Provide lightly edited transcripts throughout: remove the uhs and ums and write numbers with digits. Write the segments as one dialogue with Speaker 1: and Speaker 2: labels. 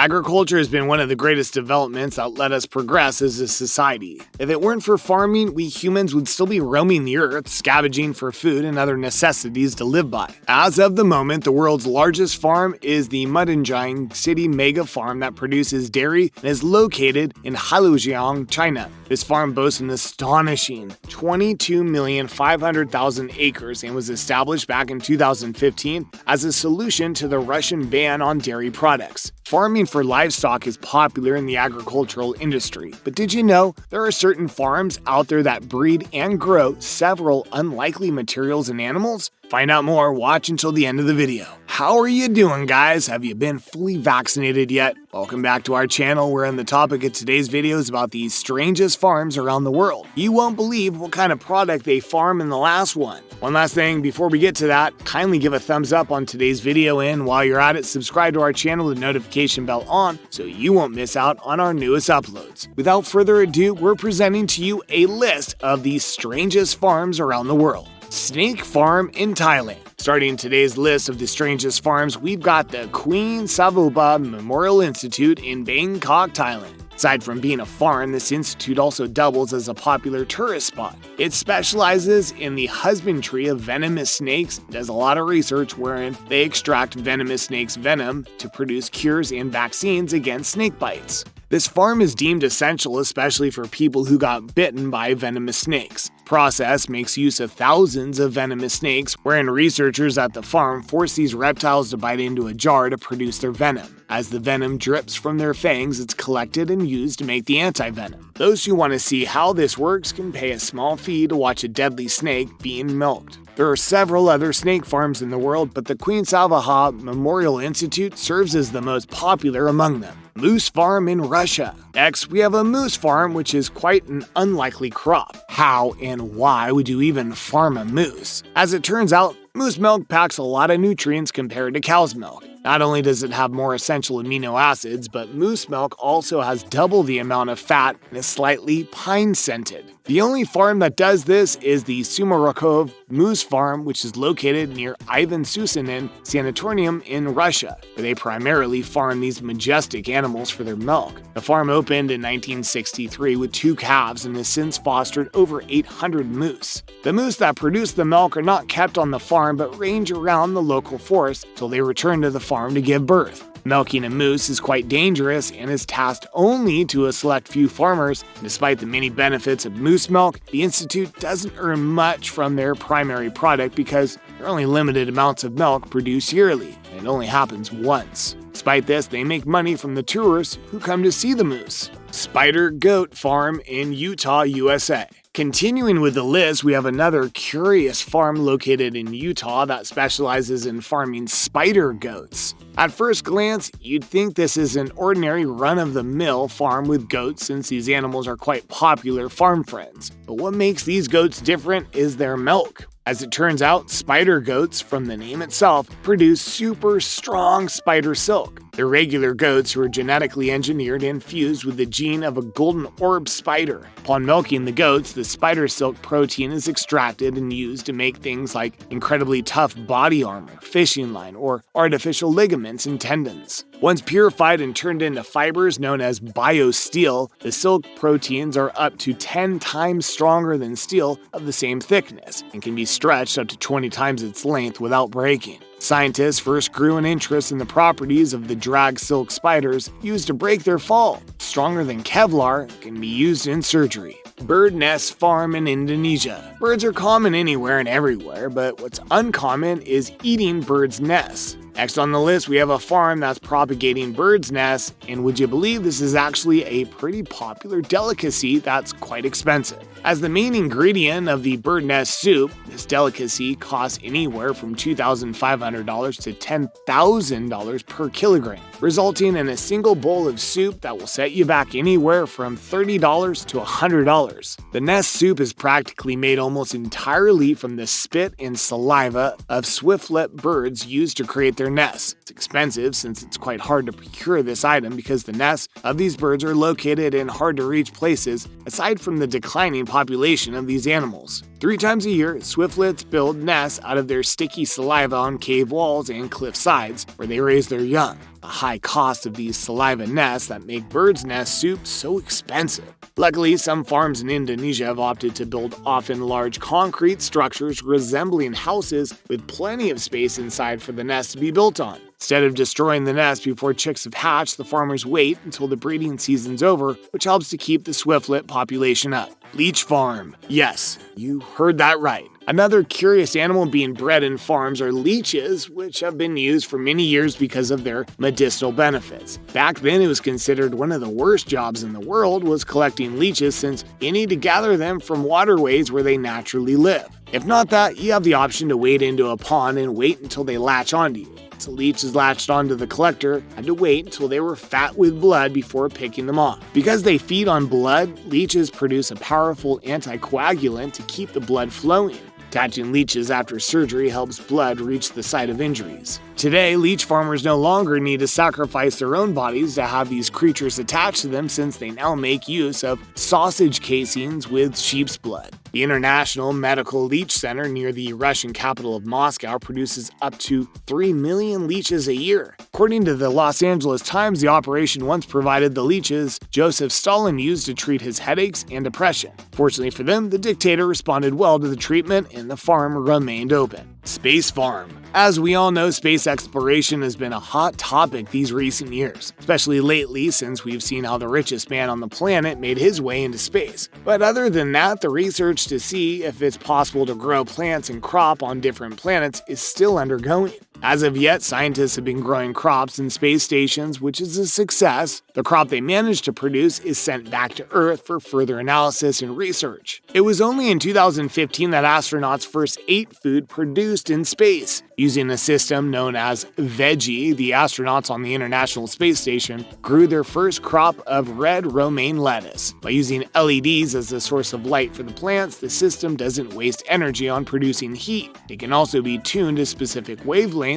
Speaker 1: Agriculture has been one of the greatest developments that let us progress as a society. If it weren't for farming, we humans would still be roaming the earth, scavenging for food and other necessities to live by. As of the moment, the world's largest farm is the MUDANJIANG city mega farm that produces dairy and is located in Heilongjiang, China. This farm boasts an astonishing 22,500,000 acres and was established back in 2015 as a solution to the Russian ban on dairy products. Farming for livestock is popular in the agricultural industry, but did you know there are certain farms out there that breed and grow several unlikely materials and animals? Find out more, watch until the end of the video. How are you doing, guys? Have you been fully vaccinated yet? Welcome back to our channel, where the topic of today's video is about the strangest farms around the world. You won't believe what kind of product they farm in the last one. One last thing before we get to that, kindly give a thumbs up on today's video, and while you're at it, subscribe to our channel with the notification bell on so you won't miss out on our newest uploads. Without further ado, we're presenting to you a list of the strangest farms around the world. Snake Farm in Thailand. Starting today's list of the strangest farms, we've got the Queen Savuba Memorial Institute in Bangkok, Thailand. Aside from being a farm, this institute also doubles as a popular tourist spot. It specializes in the husbandry of venomous snakes and does a lot of research wherein they extract venomous snakes' venom to produce cures and vaccines against snake bites. This farm is deemed essential, especially for people who got bitten by venomous snakes. Process makes use of thousands of venomous snakes, wherein researchers at the farm force these reptiles to bite into a jar to produce their venom. As the venom drips from their fangs, it's collected and used to make the anti-venom. Those who want to see how this works can pay a small fee to watch a deadly snake being milked. There are several other snake farms in the world, but the Queen Savuba Memorial Institute serves as the most popular among them. Moose Farm in Russia. Next, we have a moose farm, which is quite an unlikely crop. How and why would you even farm a moose? As it turns out, moose milk packs a lot of nutrients compared to cow's milk. Not only does it have more essential amino acids, but moose milk also has double the amount of fat and is slightly pine-scented. The only farm that does this is the SUMAROKOV Moose Farm, which is located near Ivan Susanin Sanatorium in Russia, where they primarily farm these majestic animals for their milk. The farm opened in 1963 with 2 calves and has since fostered over 800 moose. The moose that produce the milk are not kept on the farm but range around the local forest till they return to the farm to give birth. Milking a moose is quite dangerous and is tasked only to a select few farmers. Despite the many benefits of moose milk, the institute doesn't earn much from their primary product because there are only limited amounts of milk produced yearly, and it only happens once. Despite this, they make money from the tourists who come to see the moose. Spider Goat Farm in Utah, USA. Continuing with the list, we have another curious farm located in Utah that specializes in farming spider goats. At first glance, you'd think this is an ordinary run-of-the-mill farm with goats, since these animals are quite popular farm friends. But what makes these goats different is their milk. As it turns out, spider goats, from the name itself, produce super strong spider silk. They're regular goats who are genetically engineered and fused with the gene of a golden orb spider. Upon milking the goats, the spider silk protein is extracted and used to make things like incredibly tough body armor, fishing line, or artificial ligaments and tendons. Once purified and turned into fibers known as biosteel, the silk proteins are up to 10 times stronger than steel of the same thickness and can be stretched up to 20 times its length without breaking. Scientists first grew an interest in the properties of the drag silk spiders used to break their fall. Stronger than Kevlar, can be used in surgery. Bird Nest Farm in Indonesia. Birds are common anywhere and everywhere, but what's uncommon is eating birds' nests. Next on the list, we have a farm that's propagating birds' nests, and would you believe this is actually a pretty popular delicacy that's quite expensive. As the main ingredient of the bird nest soup, this delicacy costs anywhere from $2,500 to $10,000 per kilogram, resulting in a single bowl of soup that will set you back anywhere from $30 to $100. The nest soup is practically made almost entirely from the spit and saliva of swiftlet birds used to create their nests. It's expensive since it's quite hard to procure this item because the nests of these birds are located in hard-to-reach places aside from the declining population of these animals. 3 times a year, swiftlets build nests out of their sticky saliva on cave walls and cliff sides where they raise their young. the high cost of these saliva nests that make birds' nest soup so expensive. Luckily, some farms in Indonesia have opted to build often large concrete structures resembling houses with plenty of space inside for the nest to be built on. Instead of destroying the nest before chicks have hatched, the farmers wait until the breeding season's over, which helps to keep the swiftlet population up. Leech farm. Yes, you heard that right. Another curious animal being bred in farms are leeches, which have been used for many years because of their medicinal benefits. Back then, it was considered one of the worst jobs in the world was collecting leeches, since you need to gather them from waterways where they naturally live. If not that, you have the option to wade into a pond and wait until they latch onto you. Once a leech is latched onto the collector, had to wait until they were fat with blood before picking them off. Because they feed on blood, leeches produce a powerful anticoagulant to keep the blood flowing. Attaching leeches after surgery helps blood reach the site of injuries. Today, leech farmers no longer need to sacrifice their own bodies to have these creatures attached to them, since they now make use of sausage casings with sheep's blood. The International Medical Leech Center near the Russian capital of Moscow produces up to 3 million leeches a year. According to the Los Angeles Times, the operation once provided the leeches Joseph Stalin used to treat his headaches and depression. Fortunately for them, the dictator responded well to the treatment and the farm remained open. Space farm. As we all know, space exploration has been a hot topic these recent years, especially lately since we've seen how the richest man on the planet made his way into space. But other than that, the research to see if it's possible to grow plants and crop on different planets is still undergoing. As of yet, scientists have been growing crops in space stations, which is a success. The crop they managed to produce is sent back to Earth for further analysis and research. It was only in 2015 that astronauts first ate food produced in space. Using a system known as Veggie, the astronauts on the International Space Station grew their first crop of Red Romaine Lettuce. By using LEDs as the source of light for the plants, the system doesn't waste energy on producing heat. It can also be tuned to specific wavelengths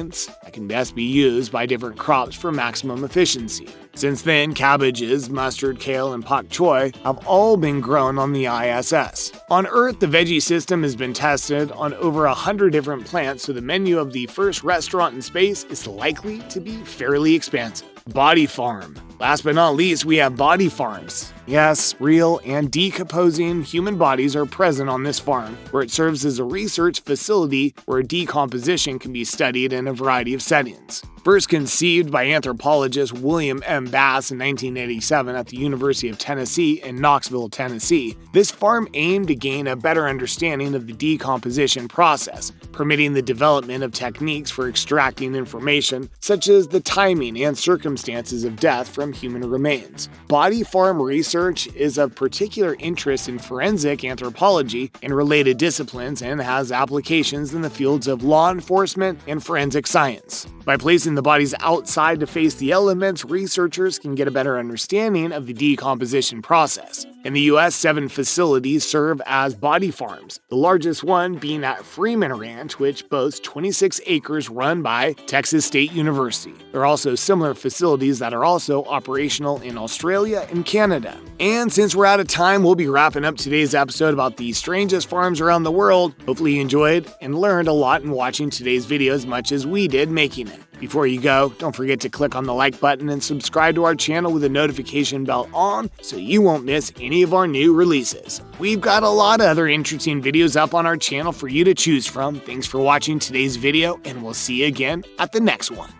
Speaker 1: that can best be used by different crops for maximum efficiency. Since then, cabbages, mustard, kale, and pak choi have all been grown on the ISS. On Earth, the Veggie system has been tested on over 100 different plants, so the menu of the first restaurant in space is likely to be fairly expansive. Body farm. Last but not least, we have body farms. Yes, real and decomposing human bodies are present on this farm, where it serves as a research facility where decomposition can be studied in a variety of settings. First conceived by anthropologist William M. Bass in 1987 at the University of Tennessee in Knoxville, Tennessee, this farm aimed to gain a better understanding of the decomposition process, permitting the development of techniques for extracting information such as the timing and circumstances of death from human remains. Body farm research is of particular interest in forensic anthropology and related disciplines, and has applications in the fields of law enforcement and forensic science. By placing the bodies outside to face the elements, researchers can get a better understanding of the decomposition process. In the U.S., 7 facilities serve as body farms, the largest one being at FREEMAN Ranch, which boasts 26 acres run by Texas State University. There are also similar facilities that are also operational in Australia and Canada. And since we're out of time, we'll be wrapping up today's episode about the strangest farms around the world. Hopefully you enjoyed and learned a lot in watching today's video as much as we did making it. Before you go, don't forget to click on the like button and subscribe to our channel with the notification bell on so you won't miss any of our new releases. We've got a lot of other interesting videos up on our channel for you to choose from. Thanks for watching today's video, and we'll see you again at the next one.